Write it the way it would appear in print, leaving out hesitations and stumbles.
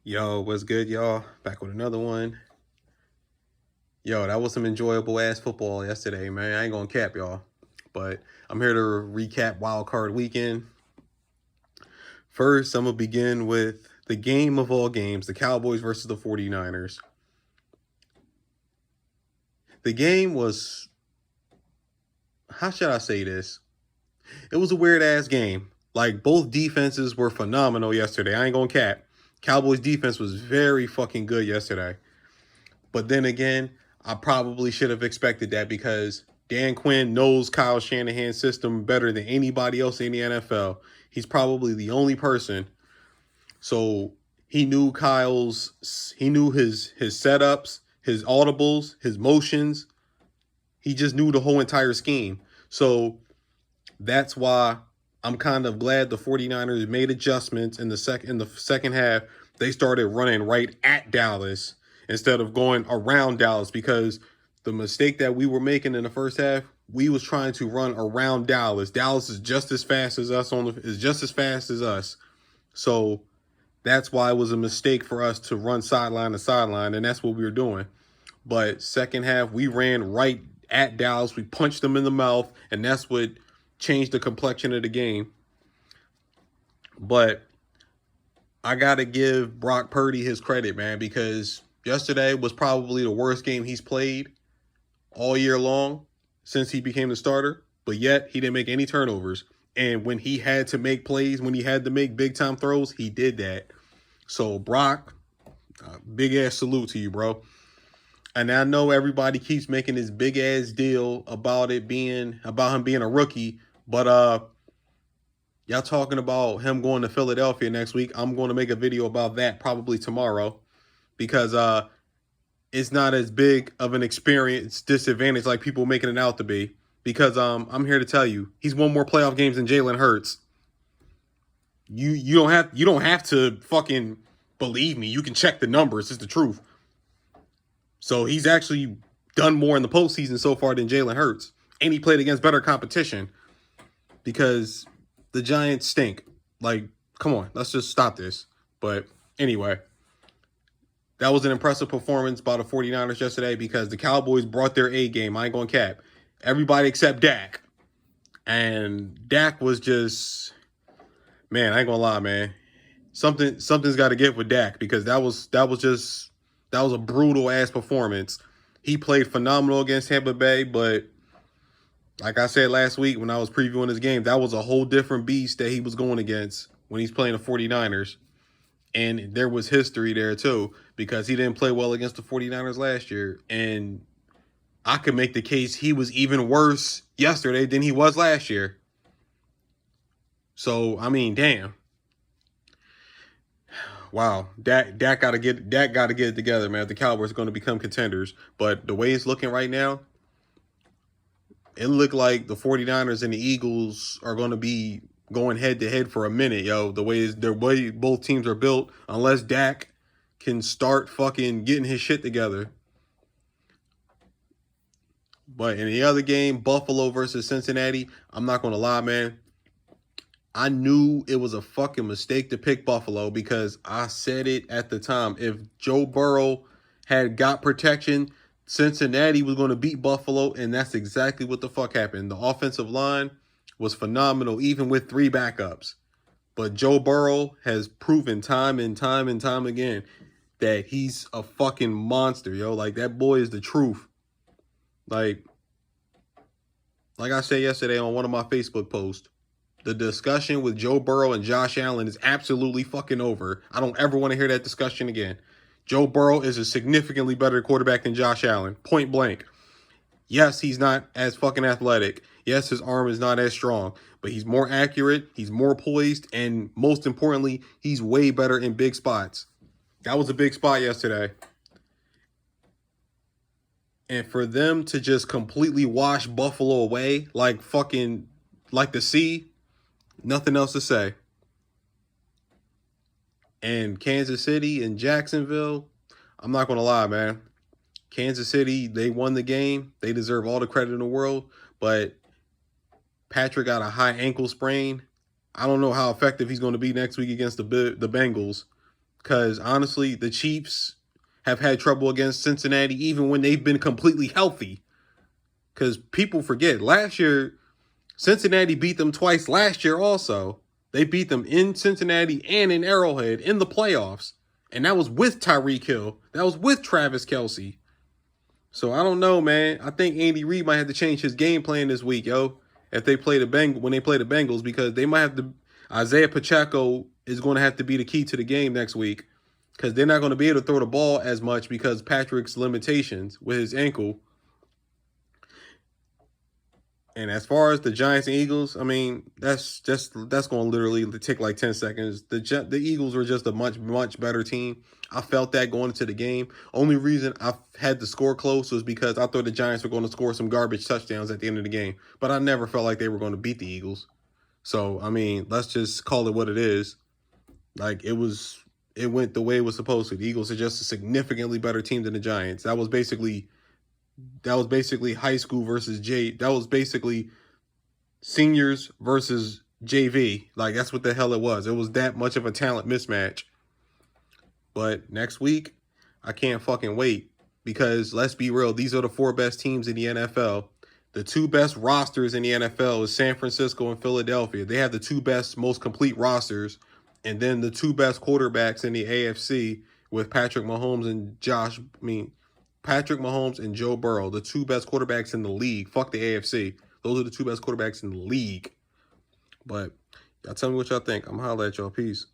Yo, what's good, y'all? Back with another one. Yo, that was some enjoyable ass football yesterday, man. I ain't gonna cap y'all. But I'm here to recap Wild Card Weekend. First, I'm gonna begin with the game of all games, the Cowboys versus the 49ers. The game was, how should I say this? It was a weird ass game. Like, both defenses were phenomenal yesterday. I ain't gonna cap. Cowboys defense was very fucking good yesterday. But then again, I probably should have expected that because Dan Quinn knows Kyle Shanahan's system better than anybody else in the NFL. He's probably the only person. So he knew his setups, his audibles, his motions. He just knew the whole entire scheme. So that's why I'm kind of glad the 49ers made adjustments in the second half. They started running right at Dallas instead of going around Dallas, because the mistake that we were making in the first half, we was trying to run around Dallas. Dallas is just as fast as us. So that's why it was a mistake for us to run sideline to sideline, and that's what we were doing. But second half, we ran right at Dallas. We punched them in the mouth, and that's what changed the complexion of the game. But I got to give Brock Purdy his credit, man, because yesterday was probably the worst game he's played all year long since he became the starter. But yet, he didn't make any turnovers. And when he had to make plays, when he had to make big-time throws, he did that. So, Brock, big-ass salute to you, bro. And I know everybody keeps making this big-ass deal about him being a rookie. But y'all talking about him going to Philadelphia next week. I'm going to make a video about that probably tomorrow, because it's not as big of an experience disadvantage like people making it out to be. Because I'm here to tell you, he's won more playoff games than Jalen Hurts. You don't have to fucking believe me. You can check the numbers. It's the truth. So he's actually done more in the postseason so far than Jalen Hurts, and he played against better competition, because the Giants stink. Like, come on, let's just stop this. But anyway, that was an impressive performance by the 49ers yesterday, because the Cowboys brought their A game. I ain't going to cap. Everybody except Dak. And Dak was just, man, I ain't going to lie, man. Something's got to give with Dak, because that was a brutal ass performance. He played phenomenal against Tampa Bay, but like I said last week when I was previewing this game, that was a whole different beast that he was going against when he's playing the 49ers. And there was history there too, because he didn't play well against the 49ers last year. And I could make the case he was even worse yesterday than he was last year. So, I mean, damn. Wow, Dak got to get it together, man. If the Cowboys are going to become contenders. But the way it's looking right now, it looked like the 49ers and the Eagles are going to be going head to head for a minute, yo. The way both teams are built, unless Dak can start fucking getting his shit together. But in the other game, Buffalo versus Cincinnati, I'm not going to lie, man. I knew it was a fucking mistake to pick Buffalo, because I said it at the time. If Joe Burrow had got protection, Cincinnati was going to beat Buffalo, and that's exactly what the fuck happened. The offensive line was phenomenal, even with 3 backups. But Joe Burrow has proven time and time and time again that he's a fucking monster, yo. Like, that boy is the truth. Like I said yesterday on one of my Facebook posts, the discussion with Joe Burrow and Josh Allen is absolutely fucking over. I don't ever want to hear that discussion again. Joe Burrow is a significantly better quarterback than Josh Allen, point blank. Yes, he's not as fucking athletic. Yes, his arm is not as strong, but he's more accurate, he's more poised, and most importantly, he's way better in big spots. That was a big spot yesterday. And for them to just completely wash Buffalo away like the sea, nothing else to say. And Kansas City and Jacksonville, I'm not going to lie, man. Kansas City, they won the game. They deserve all the credit in the world. But Patrick got a high ankle sprain. I don't know how effective he's going to be next week against the Bengals, Because honestly, the Chiefs have had trouble against Cincinnati even when they've been completely healthy. Because people forget, last year, Cincinnati beat them twice last year also. They beat them in Cincinnati and in Arrowhead in the playoffs. And that was with Tyreek Hill. That was with Travis Kelce. So I don't know, man. I think Andy Reid might have to change his game plan this week, yo. If they play when they play the Bengals, because they might have to. Isaiah Pacheco is going to have to be the key to the game next week, because they're not going to be able to throw the ball as much because Patrick's limitations with his ankle. And as far as the Giants and Eagles, I mean, that's going to literally take like 10 seconds. The Eagles were just a much better team. I felt that going into the game. Only reason I had the score close was because I thought the Giants were going to score some garbage touchdowns at the end of the game. But I never felt like they were going to beat the Eagles. So, I mean, let's just call it what it is. Like, it went the way it was supposed to. The Eagles are just a significantly better team than the Giants. That was basically high school versus that was basically seniors versus JV. Like, that's what the hell it was. It was that much of a talent mismatch. But next week, I can't fucking wait, because let's be real, these are the 4 best teams in the NFL. The 2 best rosters in the NFL is San Francisco and Philadelphia. They have the 2 best, most complete rosters. And then the 2 best quarterbacks in the AFC with Patrick Mahomes and Joe Burrow, the 2 best quarterbacks in the league. Fuck the AFC. Those are the 2 best quarterbacks in the league. But y'all tell me what y'all think. I'm going to holler at y'all. Peace.